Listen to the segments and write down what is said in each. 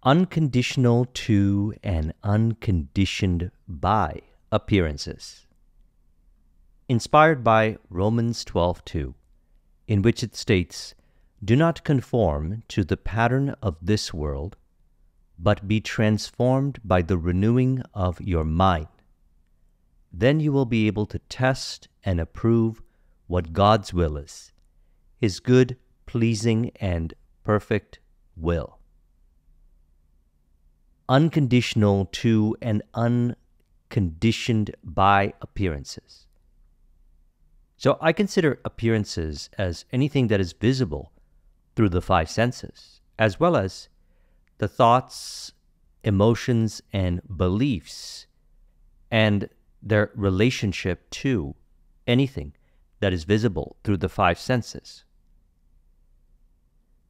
unconditional to and unconditioned by appearances. Inspired by Romans 12:2, in which it states, "Do not conform to the pattern of this world, but be transformed by the renewing of your mind. Then you will be able to test and approve what God's will is, His good, pleasing, and perfect will." Unconditional to and unconditioned by appearances. So I consider appearances as anything that is visible through the five senses, as well as the thoughts, emotions, and beliefs, and their relationship to anything that is visible through the five senses.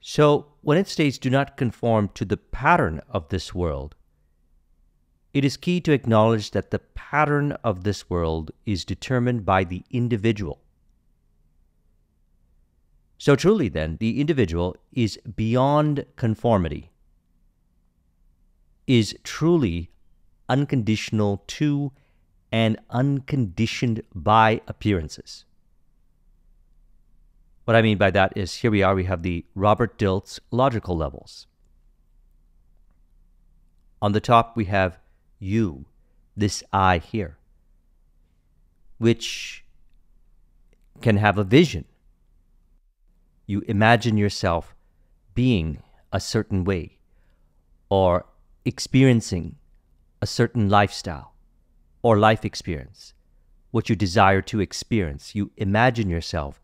So when it states, "Do not conform to the pattern of this world," it is key to acknowledge that the pattern of this world is determined by the individual. So truly then, the individual is beyond conformity, is truly unconditional to and unconditioned by appearances. What I mean by that is, here we have the Robert Dilts logical levels. On the top we have you, this I here, which can have a vision. You imagine yourself being a certain way or experiencing a certain lifestyle or life experience, what you desire to experience. You imagine yourself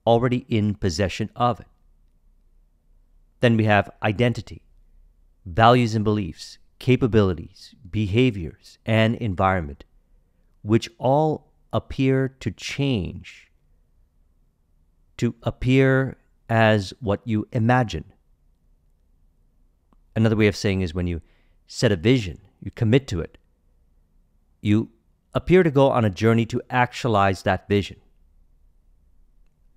already in possession of it. Then we have identity, values and beliefs, capabilities, behaviors, and environment, which all appear to change, to appear as what you imagine. Another way of saying is when you set a vision, you commit to it, you appear to go on a journey to actualize that vision.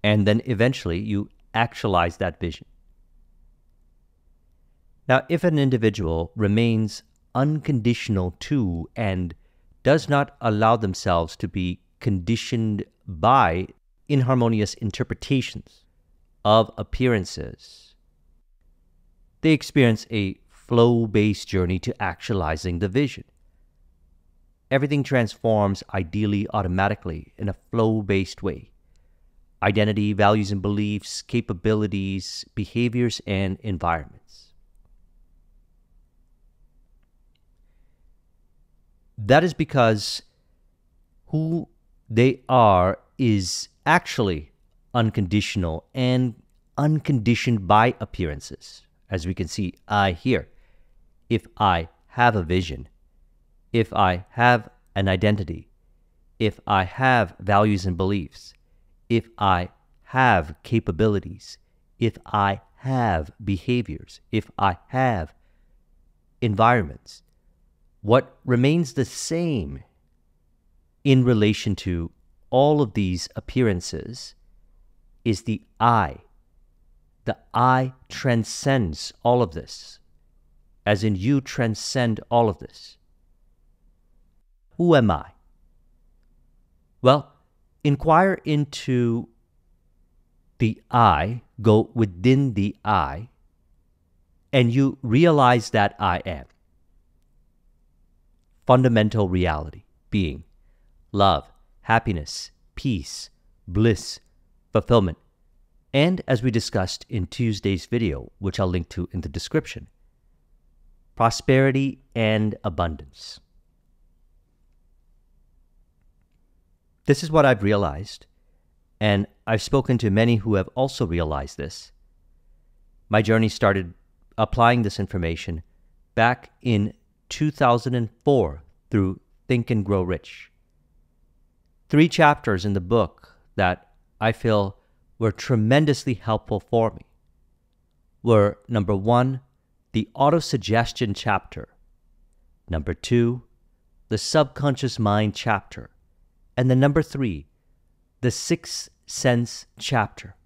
And then eventually you actualize that vision. Now, if an individual remains unconditional to and does not allow themselves to be conditioned by inharmonious interpretations of appearances, they experience a flow-based journey to actualizing the vision. Everything transforms ideally automatically in a flow-based way. Identity, values and beliefs, capabilities, behaviors, and environments. That is because who they are is actually unconditional and unconditioned by appearances. As we can see, I here. If I have a vision, if I have an identity, if I have values and beliefs, if I have capabilities, if I have behaviors, if I have environments, what remains the same in relation to all of these appearances is the I. The I transcends all of this, as in you transcend all of this. Who am I? Well, inquire into the I, go within the I, and you realize that I am. Fundamental reality, being, love, happiness, peace, bliss, fulfillment, and as we discussed in Tuesday's video, which I'll link to in the description, prosperity and abundance. This is what I've realized, and I've spoken to many who have also realized this. My journey started applying this information back in 2004 through Think and Grow Rich. 3 chapters in the book that I feel were tremendously helpful for me were, number 1, the autosuggestion chapter, number 2, the subconscious mind chapter, and then number 3, the sixth sense chapter.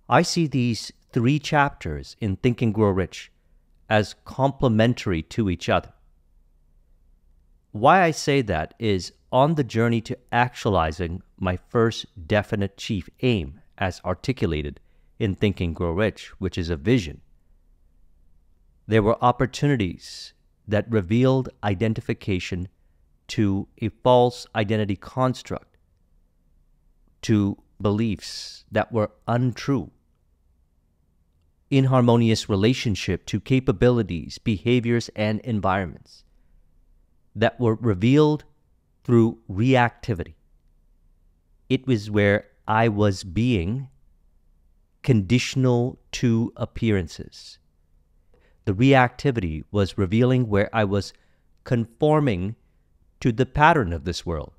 I see these 3 chapters in Think and Grow Rich as complementary to each other. Why I say that is on the journey to actualizing my first definite chief aim as articulated in Think and Grow Rich, which is a vision. There were opportunities that revealed identification to a false identity construct, to beliefs that were untrue, inharmonious relationship to capabilities, behaviors, and environments that were revealed through reactivity. It was where I was being conditional to appearances. The reactivity was revealing where I was conforming to the pattern of this world.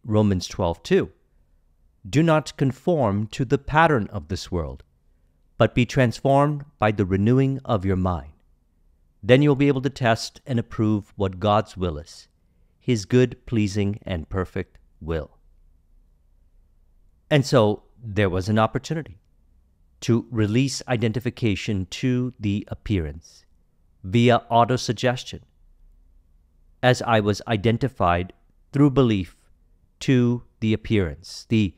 Romans 12:2. Do not conform to the pattern of this world, but be transformed by the renewing of your mind. Then you'll be able to test and approve what God's will is, His good, pleasing, and perfect will. And so there was an opportunity to release identification to the appearance via autosuggestion, as I was identified through belief to the appearance, the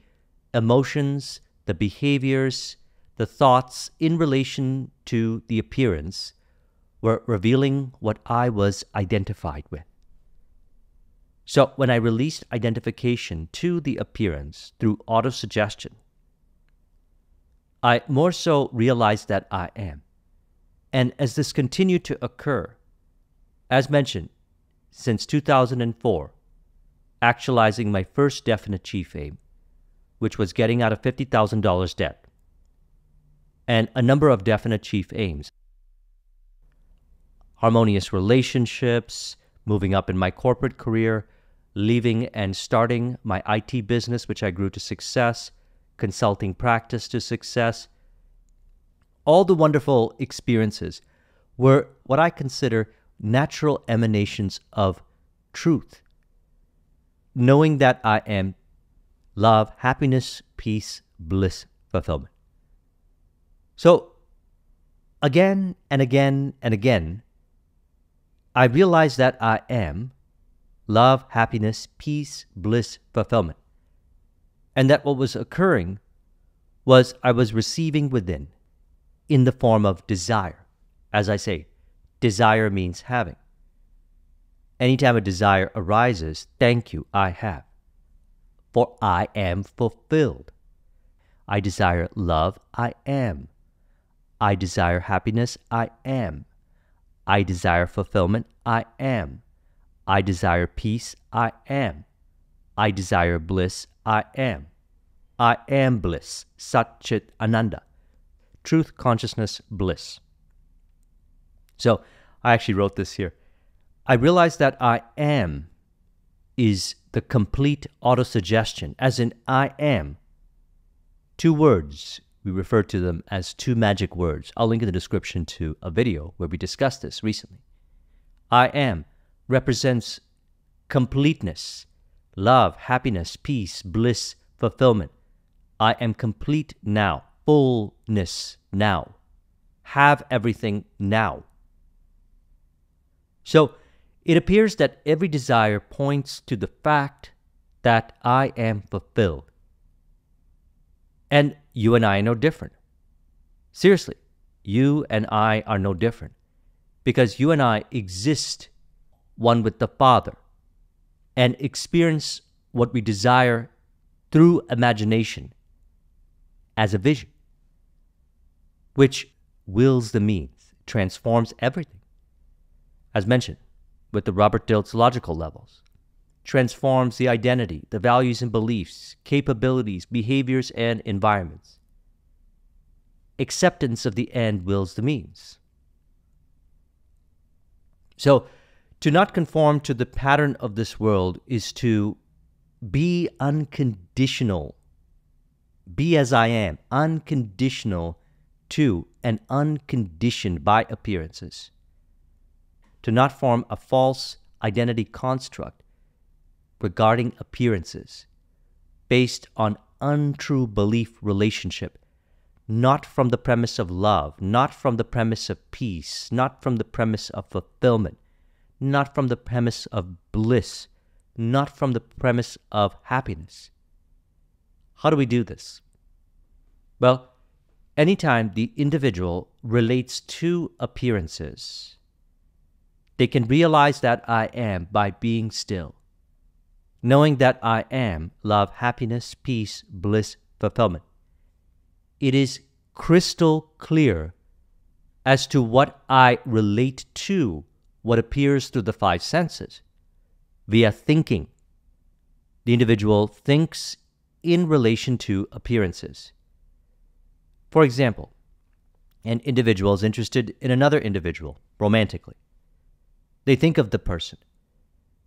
emotions, the behaviors, the thoughts in relation to the appearance were revealing what I was identified with. So when I released identification to the appearance through autosuggestion, I more so realized that I am. And as this continued to occur, as mentioned, since 2004, actualizing my first definite chief aim, which was getting out of $50,000 debt, and a number of definite chief aims. Harmonious relationships, moving up in my corporate career, leaving and starting my IT business, which I grew to success, consulting practice to success. All the wonderful experiences were what I consider natural emanations of truth. Knowing that I am love, happiness, peace, bliss, fulfillment. So, again and again and again, I realized that I am love, happiness, peace, bliss, fulfillment. And that what was occurring was I was receiving within in the form of desire. As I say, desire means having. Anytime a desire arises, thank you, I have. For I am fulfilled. I desire love, I am. I desire happiness, I am. I desire fulfillment, I am. I desire peace, I am. I desire bliss, I am. I am bliss, Sat Chit Ananda. Truth, consciousness, bliss. So, I actually wrote this here. I realized that I am is the complete autosuggestion, as in I am. Two words, we refer to them as two magic words. I'll link in the description to a video where we discussed this recently. I am represents completeness, love, happiness, peace, bliss, fulfillment. I am complete now, fullness now, have everything now. So it appears that every desire points to the fact that I am fulfilled. And you and I are no different. Seriously, you and I are no different. Because you and I exist one with the Father and experience what we desire through imagination as a vision, which wills the means, transforms everything. As mentioned, with the Robert Dilts logical levels, transforms the identity, the values and beliefs, capabilities, behaviors, and environments. Acceptance of the end wills the means. So, to not conform to the pattern of this world is to be unconditional. Be as I am, unconditional to and unconditioned by appearances. To not form a false identity construct regarding appearances based on untrue belief relationship, not from the premise of love, not from the premise of peace, not from the premise of fulfillment, not from the premise of bliss, not from the premise of happiness. How do we do this? Well, anytime the individual relates to appearances, they can realize that I am by being still, knowing that I am love, happiness, peace, bliss, fulfillment. It is crystal clear as to what I relate to, what appears through the five senses, via thinking. The individual thinks in relation to appearances. For example, an individual is interested in another individual romantically. They think of the person.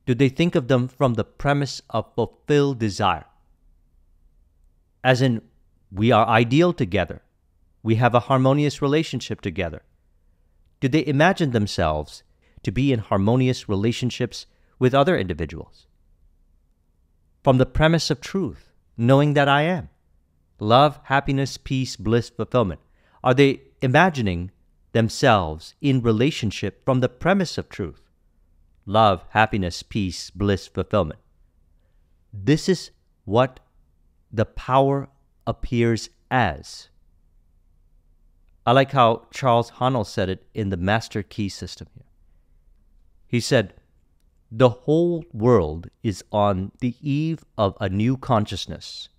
Do they think of them from the premise of fulfilled desire? As in, we are ideal together. We have a harmonious relationship together. Do they imagine themselves to be in harmonious relationships with other individuals? From the premise of truth, knowing that I am. Love, happiness, peace, bliss, fulfillment. Are they imagining themselves in relationship from the premise of truth? Love, happiness, peace, bliss, fulfillment. This is what the power appears as. I like how Charles Haanel said it in the Master Key System here. He said, the whole world is on the eve of a new consciousness,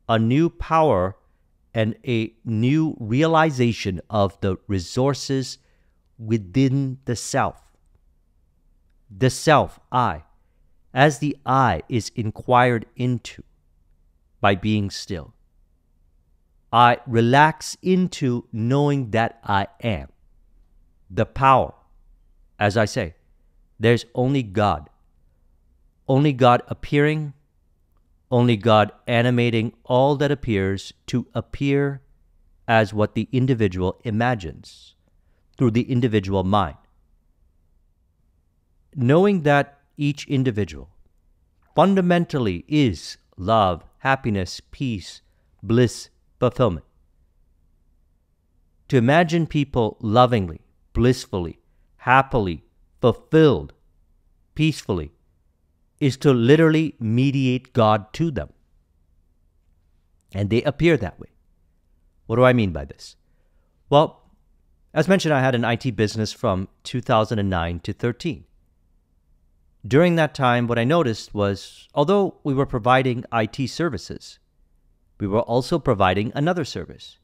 a new power, and a new realization of the resources within the self. The self, I, as the I is inquired into by being still. I relax into knowing that I am. The power, as I say, there's only God. Only God appearing, only God animating all that appears to appear as what the individual imagines through the individual mind. Knowing that each individual fundamentally is love, happiness, peace, bliss, fulfillment. To imagine people lovingly, blissfully, happily, fulfilled, peacefully, is to literally mediate God to them. And they appear that way. What do I mean by this? Well, as mentioned, I had an IT business from 2009 to 13. During that time, what I noticed was, although we were providing IT services, we were also providing another service,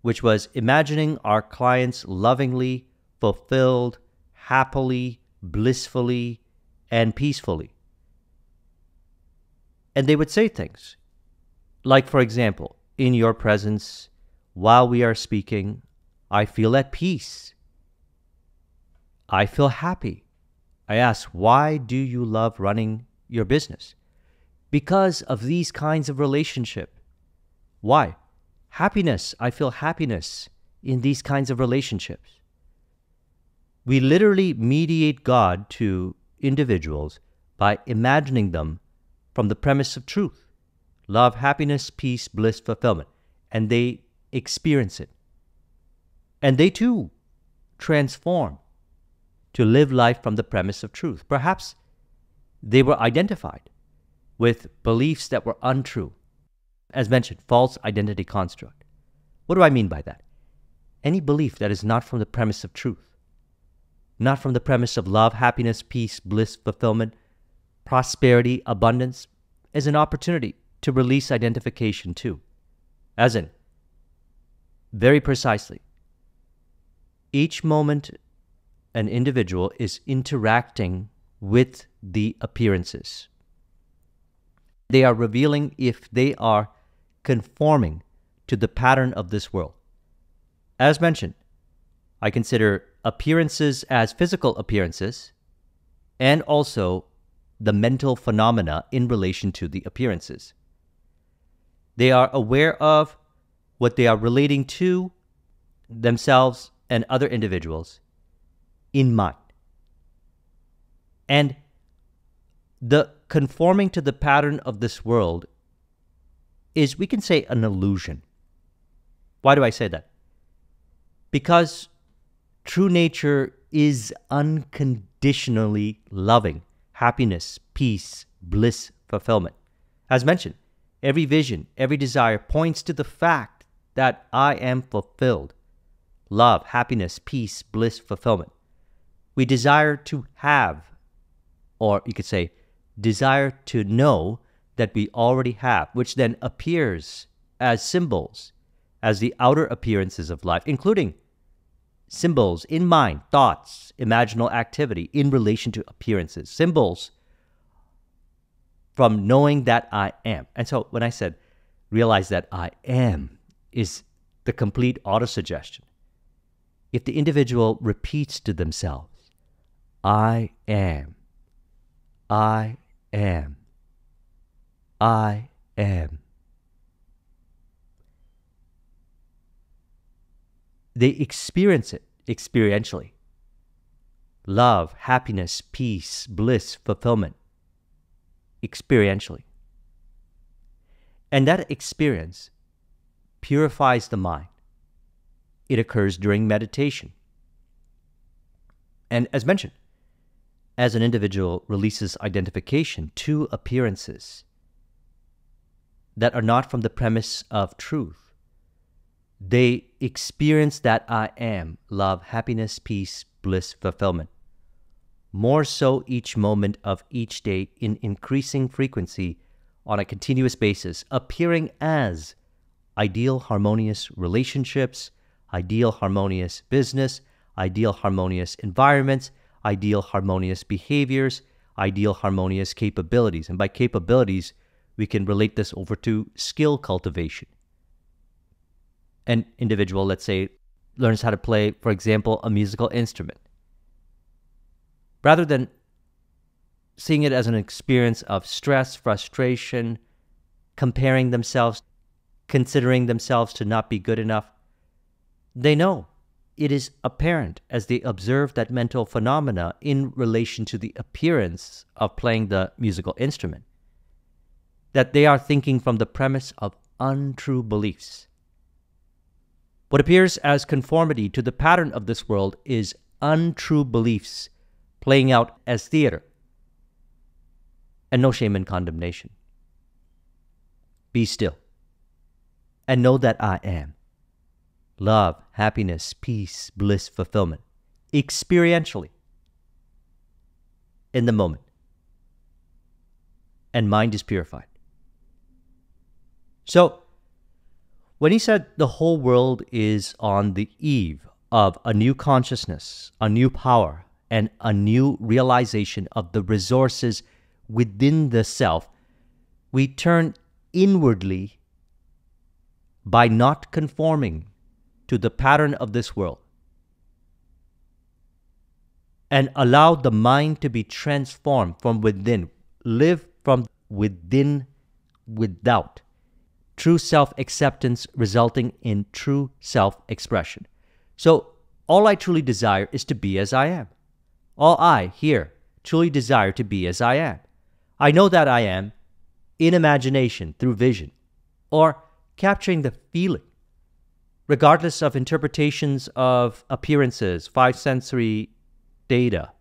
which was imagining our clients lovingly, fulfilled, happily, blissfully, and peacefully. And they would say things like, for example, in your presence, while we are speaking, I feel at peace. I feel happy. I ask, why do you love running your business? Because of these kinds of relationship. Why? Happiness. I feel happiness in these kinds of relationships. We literally mediate God to individuals by imagining them from the premise of truth. Love, happiness, peace, bliss, fulfillment. And they experience it. And they too transform to live life from the premise of truth. Perhaps they were identified with beliefs that were untrue. As mentioned, false identity construct. What do I mean by that? Any belief that is not from the premise of truth, not from the premise of love, happiness, peace, bliss, fulfillment, prosperity, abundance, is an opportunity to release identification too. As in, very precisely, each moment an individual is interacting with the appearances. They are revealing if they are conforming to the pattern of this world. As mentioned, I consider appearances as physical appearances and also the mental phenomena in relation to the appearances. They are aware of what they are relating to themselves and other individuals in mind. And the conforming to the pattern of this world is, we can say, an illusion. Why do I say that? Because true nature is unconditionally loving, happiness, peace, bliss, fulfillment. As mentioned, every vision, every desire points to the fact that I am fulfilled. Love, happiness, peace, bliss, fulfillment. We desire to have, or you could say, desire to know that we already have, which then appears as symbols, as the outer appearances of life, including symbols in mind, thoughts, imaginal activity in relation to appearances, symbols from knowing that I am. And so when I said realize that I am is the complete autosuggestion. If the individual repeats to themselves, I am, I am, I am, they experience it experientially. Love, happiness, peace, bliss, fulfillment, experientially. And that experience purifies the mind. It occurs during meditation. And as mentioned, as an individual releases identification to appearances that are not from the premise of truth, they experience that I am, love, happiness, peace, bliss, fulfillment, more so each moment of each day in increasing frequency on a continuous basis, appearing as ideal harmonious relationships, ideal harmonious business, ideal harmonious environments, ideal harmonious behaviors, ideal harmonious capabilities. And by capabilities, we can relate this over to skill cultivation. An individual, let's say, learns how to play, for example, a musical instrument. Rather than seeing it as an experience of stress, frustration, comparing themselves, considering themselves to not be good enough, they know it is apparent as they observe that mental phenomena in relation to the appearance of playing the musical instrument, that they are thinking from the premise of untrue beliefs. What appears as conformity to the pattern of this world is untrue beliefs playing out as theater, and no shame and condemnation. Be still and know that I am. Love, happiness, peace, bliss, fulfillment, experientially, in the moment. And mind is purified. So, when he said the whole world is on the eve of a new consciousness, a new power, and a new realization of the resources within the self, we turn inwardly by not conforming to the pattern of this world and allow the mind to be transformed from within, live from within without. True self-acceptance resulting in true self-expression. So, all I truly desire is to be as I am. All I, here, truly desire to be as I am. I know that I am in imagination through vision, or capturing the feeling, regardless of interpretations of appearances, five sensory data,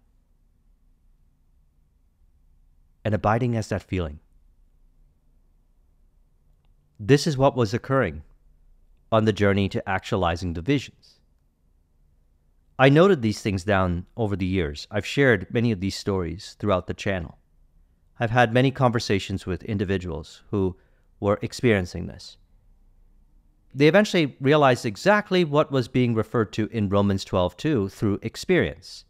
and abiding as that feeling. This is what was occurring on the journey to actualizing the visions. I noted these things down over the years. I've shared many of these stories throughout the channel. I've had many conversations with individuals who were experiencing this. They eventually realized exactly what was being referred to in Romans 12:2 through experience.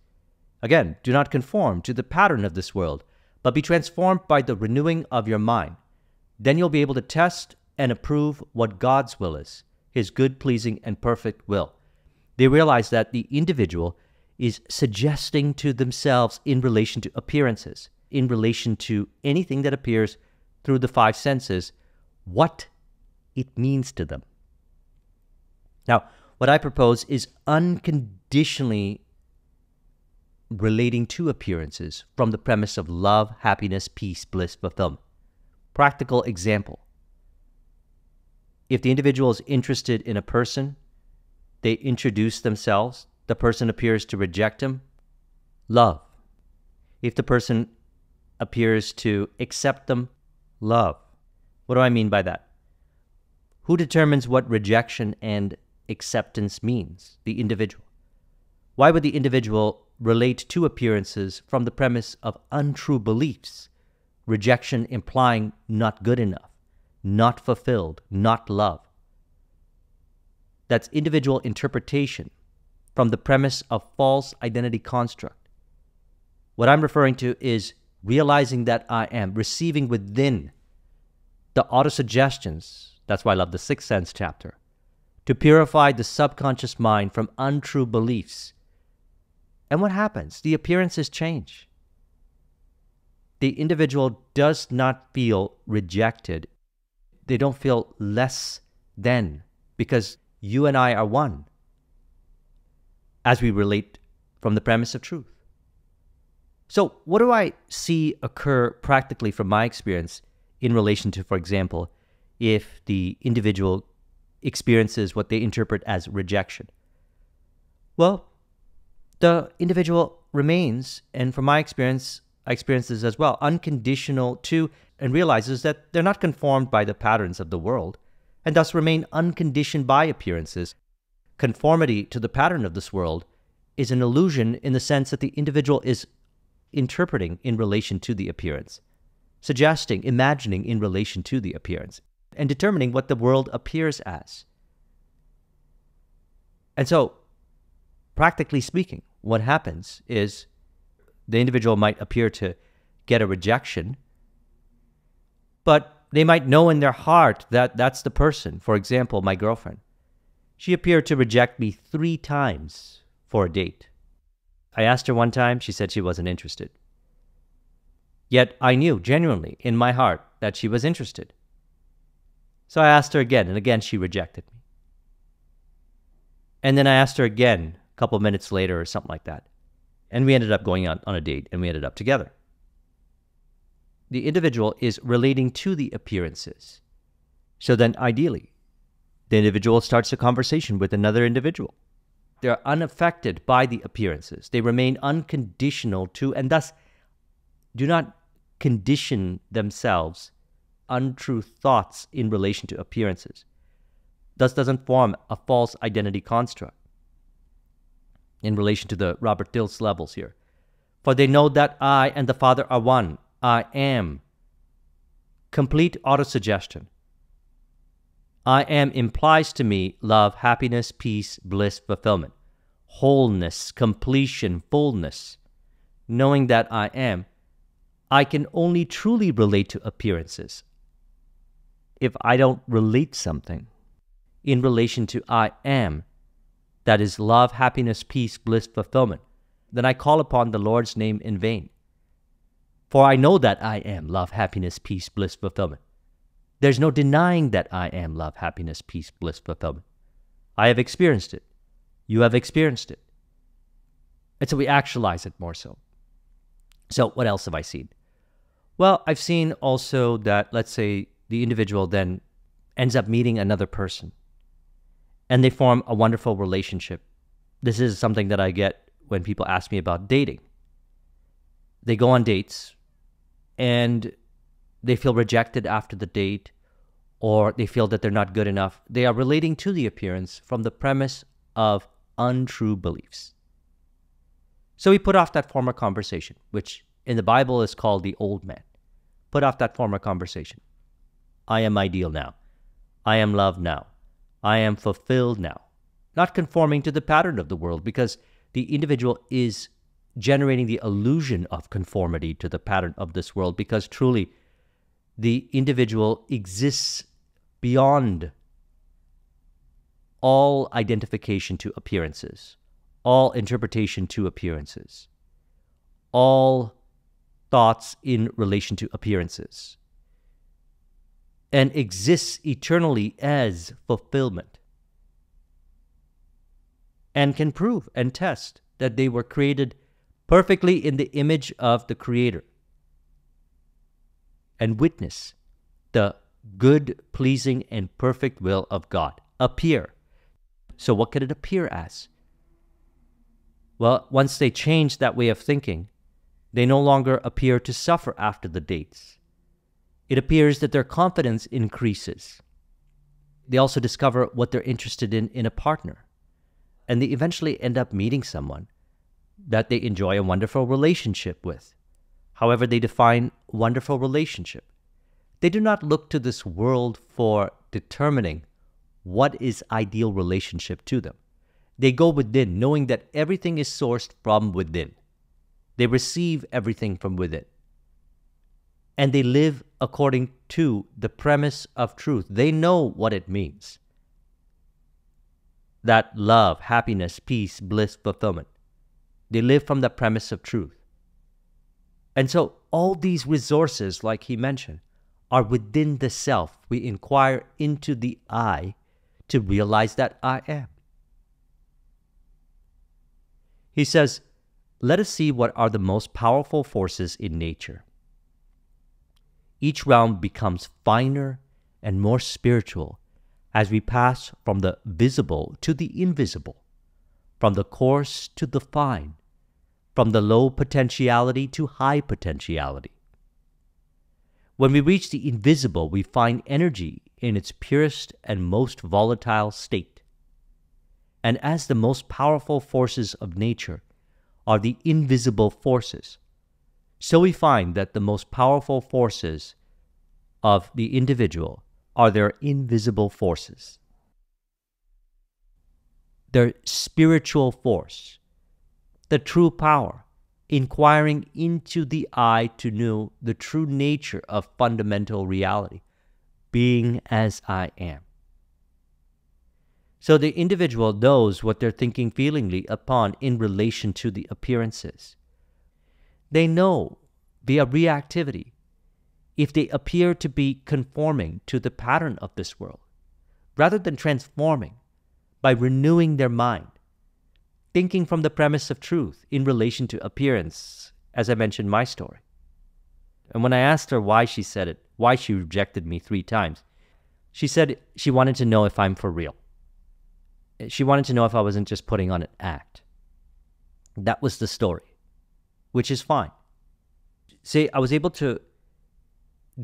Again, do not conform to the pattern of this world, but be transformed by the renewing of your mind. Then you'll be able to test and approve what God's will is, His good, pleasing, and perfect will. They realize that the individual is suggesting to themselves in relation to appearances, in relation to anything that appears through the five senses, what it means to them. Now, what I propose is unconditionally relating to appearances from the premise of love, happiness, peace, bliss, fulfillment. Practical example. If the individual is interested in a person, they introduce themselves, the person appears to reject him, love. If the person appears to accept them, love. What do I mean by that? Who determines what rejection and acceptance means? The individual. Why would the individual relate to appearances from the premise of untrue beliefs? Rejection implying not good enough, not fulfilled, not love. That's individual interpretation from the premise of false identity construct. What I'm referring to is realizing that I am, receiving within the autosuggestions. That's why I love the Sixth Sense chapter. To purify the subconscious mind from untrue beliefs. And what happens? The appearances change. The individual does not feel rejected. They don't feel less than, because you and I are one as we relate from the premise of truth. So what do I see occur practically from my experience in relation to, for example, if the individual experiences what they interpret as rejection? Well, the individual remains, and from my experience, I experience this as well, unconditional to, and realizes that they're not conformed by the patterns of the world, and thus remain unconditioned by appearances. Conformity to the pattern of this world is an illusion in the sense that the individual is interpreting in relation to the appearance, suggesting, imagining in relation to the appearance, and determining what the world appears as. And so, practically speaking, what happens is the individual might appear to get a rejection, but they might know in their heart that that's the person. For example, my girlfriend. She appeared to reject me 3 times for a date. I asked her one time, she said she wasn't interested. Yet I knew genuinely in my heart that she was interested. So I asked her again, and again she rejected me. And then I asked her again a couple of minutes later or something like that. And we ended up going out on a date, and we ended up together. The individual is relating to the appearances. So then ideally, the individual starts a conversation with another individual. They're unaffected by the appearances. They remain unconditional to, and thus do not condition themselves untrue thoughts in relation to appearances. Thus doesn't form a false identity construct in relation to the Robert Dilts levels here. For they know that I and the Father are one. I am. Complete autosuggestion. I am implies to me love, happiness, peace, bliss, fulfillment, wholeness, completion, fullness. Knowing that I am, I can only truly relate to appearances if I don't relate something in relation to I am, that is love, happiness, peace, bliss, fulfillment, then I call upon the Lord's name in vain. For I know that I am love, happiness, peace, bliss, fulfillment. There's no denying that I am love, happiness, peace, bliss, fulfillment. I have experienced it. You have experienced it. And so we actualize it more so. So what else have I seen? Well, I've seen also that, let's say, the individual then ends up meeting another person, and they form a wonderful relationship. This is something that I get when people ask me about dating. They go on dates, and they feel rejected after the date, or they feel that they're not good enough. They are relating to the appearance from the premise of untrue beliefs. So we put off that former conversation, which in the Bible is called the old man. Put off that former conversation. I am ideal now. I am loved now. I am fulfilled now. Not conforming to the pattern of the world, because the individual is generating the illusion of conformity to the pattern of this world, because truly the individual exists beyond all identification to appearances, all interpretation to appearances, all thoughts in relation to appearances, and exists eternally as fulfillment, and can prove and test that they were created perfectly in the image of the Creator, and witness the good, pleasing, and perfect will of God. Appear. So what could it appear as? Well, once they change that way of thinking, they no longer appear to suffer after the dates. It appears that their confidence increases. They also discover what they're interested in a partner. And they eventually end up meeting someone that they enjoy a wonderful relationship with. However they define wonderful relationship. They do not look to this world for determining what is ideal relationship to them. They go within, knowing that everything is sourced from within. They receive everything from within. And they live according to the premise of truth. They know what it means. That love, happiness, peace, bliss, fulfillment. They live from the premise of truth. And so all these resources, like he mentioned, are within the self. We inquire into the I to realize that I am. He says, let us see what are the most powerful forces in nature. Each realm becomes finer and more spiritual as we pass from the visible to the invisible, from the coarse to the fine, from the low potentiality to high potentiality. When we reach the invisible, we find energy in its purest and most volatile state. And as the most powerful forces of nature are the invisible forces, so we find that the most powerful forces of the individual are their invisible forces. Their spiritual force, the true power, inquiring into the I to know the true nature of fundamental reality, being as I am. So the individual knows what they're thinking feelingly upon in relation to the appearances. They know via reactivity if they appear to be conforming to the pattern of this world, rather than transforming by renewing their mind, thinking from the premise of truth in relation to appearance, as I mentioned my story. And when I asked her why she said it, why she rejected me 3 times, she said she wanted to know if I'm for real. She wanted to know if I wasn't just putting on an act. That was the story, which is fine. See, I was able to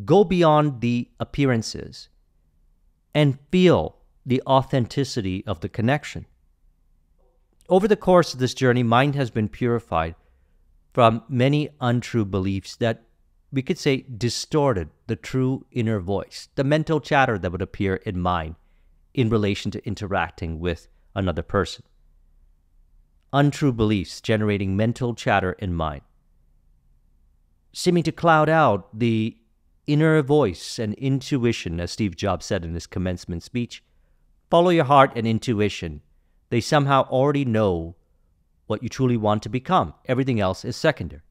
go beyond the appearances and feel the authenticity of the connection. Over the course of this journey, mind has been purified from many untrue beliefs that we could say distorted the true inner voice, the mental chatter that would appear in mind in relation to interacting with another person. Untrue beliefs generating mental chatter in mind, seeming to cloud out the inner voice and intuition, as Steve Jobs said in his commencement speech. Follow your heart and intuition. They somehow already know what you truly want to become. Everything else is secondary.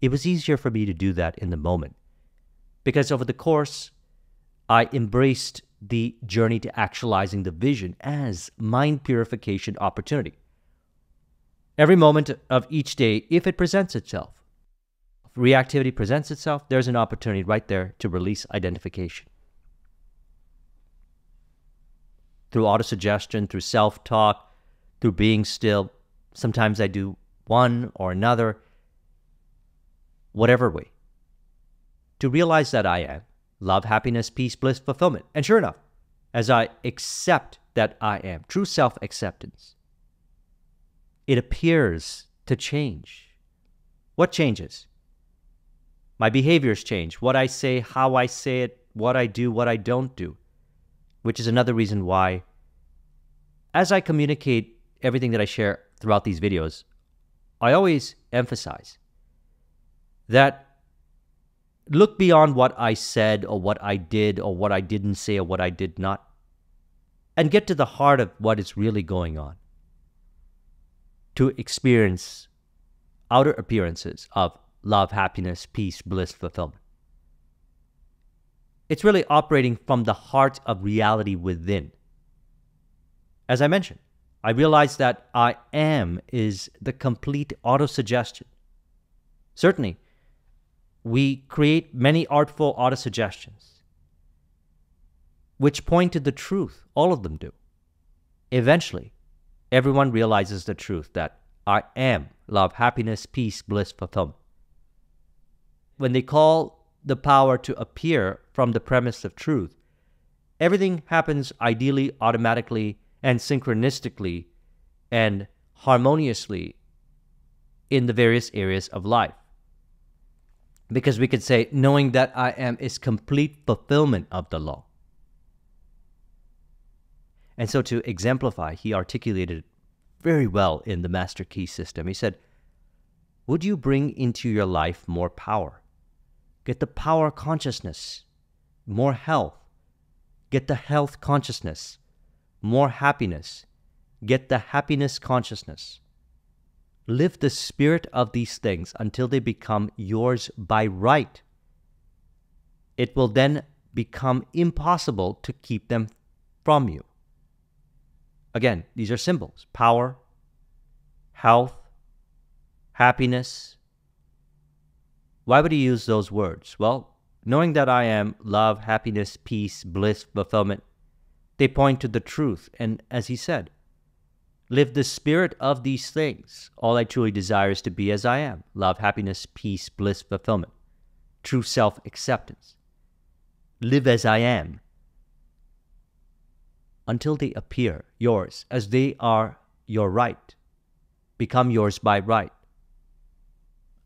It was easier for me to do that in the moment, because over the course, I embraced the journey to actualizing the vision as mind purification opportunity. Every moment of each day, if it presents itself, if reactivity presents itself, there's an opportunity right there to release identification. Through autosuggestion, through self-talk, through being still. Sometimes I do one or another, whatever way, to realize that I am love, happiness, peace, bliss, fulfillment. And sure enough, as I accept that I am, true self-acceptance, it appears to change. What changes? My behaviors change. What I say, how I say it, what I do, what I don't do. Which is another reason why, as I communicate everything that I share throughout these videos, I always emphasize that look beyond what I said or what I did or what I didn't say or what I did not, and get to the heart of what is really going on, to experience outer appearances of love, happiness, peace, bliss, fulfillment. It's really operating from the heart of reality within. As I mentioned, I realized that I am is the complete autosuggestion. Certainly, we create many artful autosuggestions. which point to the truth. All of them do. Eventually, everyone realizes the truth that I am love, happiness, peace, bliss, fulfillment. When they call the power to appear from the premise of truth, everything happens ideally, automatically, and synchronistically and harmoniously in the various areas of life. Because we could say, knowing that I am is complete fulfillment of the law. And so to exemplify, he articulated it very well in the Master Key System. He said, would you bring into your life more power? Get the power consciousness, more health. Get the health consciousness, more happiness. Get the happiness consciousness. Live the spirit of these things until they become yours by right. It will then become impossible to keep them from you. Again, these are symbols: power, health, happiness. Why would he use those words? Well, knowing that I am love, happiness, peace, bliss, fulfillment, they point to the truth. And as he said, live the spirit of these things. All I truly desire is to be as I am. Love, happiness, peace, bliss, fulfillment. True self-acceptance. Live as I am until they appear yours as they are your right. Become yours by right.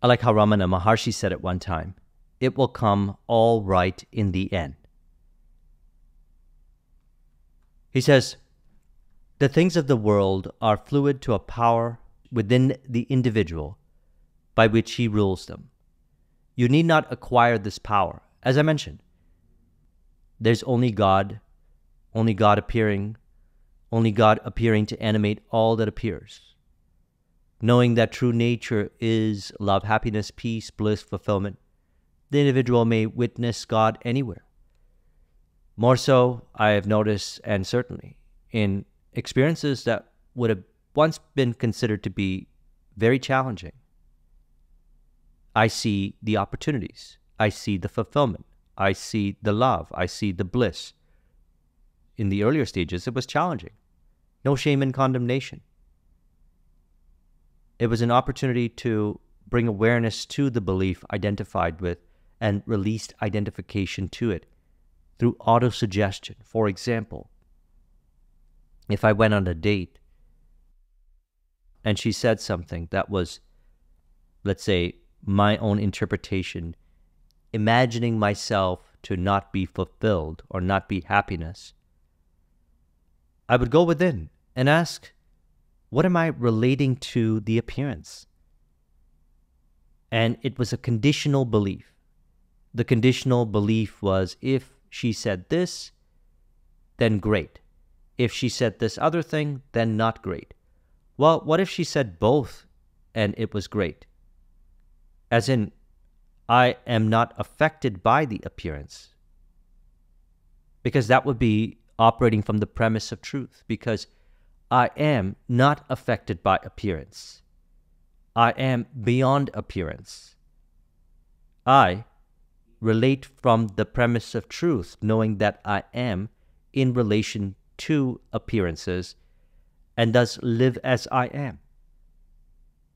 I like how Ramana Maharshi said it one time. It will come all right in the end. He says, the things of the world are fluid to a power within the individual by which he rules them. You need not acquire this power. As I mentioned, there's only God appearing, only God appearing to animate all that appears. Knowing that true nature is love, happiness, peace, bliss, fulfillment, the individual may witness God anywhere. More so, I have noticed, and certainly in experiences that would have once been considered to be very challenging, I see the opportunities. I see the fulfillment. I see the love. I see the bliss. In the earlier stages, it was challenging. No shame and condemnation. It was an opportunity to bring awareness to the belief identified with and released identification to it through autosuggestion. For example, if I went on a date and she said something that was, let's say, my own interpretation, imagining myself to not be fulfilled or not be happiness, I would go within and ask, what am I relating to the appearance? And it was a conditional belief. The conditional belief was, if she said this, then great. If she said this other thing, then not great. Well, what if she said both and it was great? As in, I am not affected by the appearance. Because that would be operating from the premise of truth. Because I am not affected by appearance. I am beyond appearance. I relate from the premise of truth, knowing that I am in relation to appearances, and thus live as I am,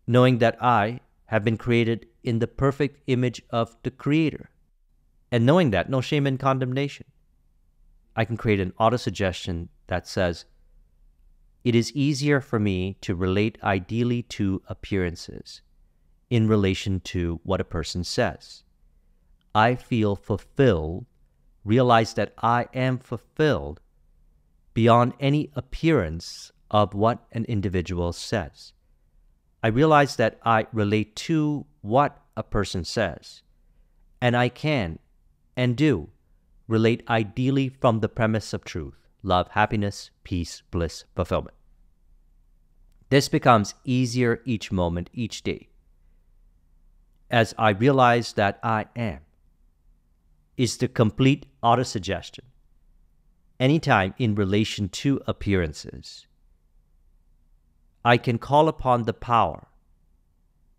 knowing that I have been created in the perfect image of the Creator, and knowing that, no shame and condemnation, I can create an autosuggestion that says, it is easier for me to relate ideally to appearances in relation to what a person says. I feel fulfilled, realize that I am fulfilled beyond any appearance of what an individual says. I realize that I relate to what a person says, and I can and do relate ideally from the premise of truth. Love, happiness, peace, bliss, fulfillment. This becomes easier each moment, each day, as I realize that I am is the complete autosuggestion. Anytime in relation to appearances, I can call upon the power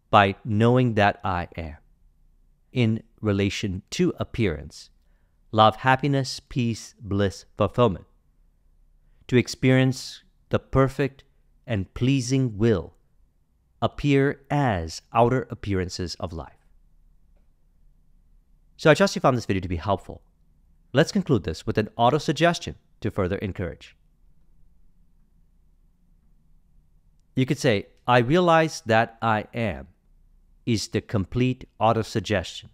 by knowing that I am in relation to appearance. love, happiness, peace, bliss, fulfillment. To experience the perfect and pleasing will appear as outer appearances of life. So I trust you found this video to be helpful. Let's conclude this with an auto-suggestion to further encourage. You could say, I realize that I am is the complete auto-suggestion.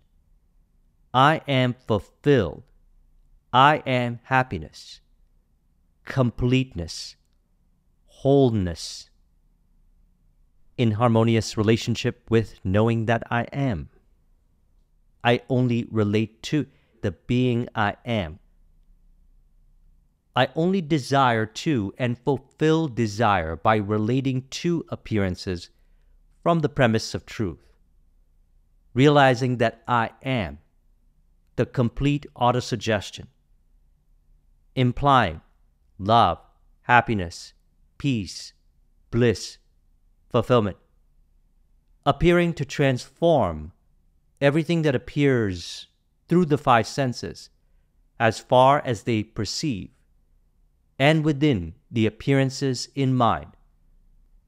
I am fulfilled. I am happiness, completeness, wholeness, in harmonious relationship with knowing that I am. I only relate to the being I am. I only desire to and fulfill desire by relating to appearances from the premise of truth, realizing that I am the complete autosuggestion, implying love, happiness, peace, bliss, fulfillment, appearing to transform everything that appears through the five senses as far as they perceive, and within the appearances in mind,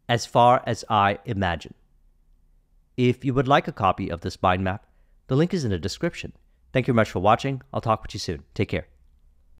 as far as I imagine. If you would like a copy of this mind map, the link is in the description. Thank you very much for watching. I'll talk with you soon. Take care.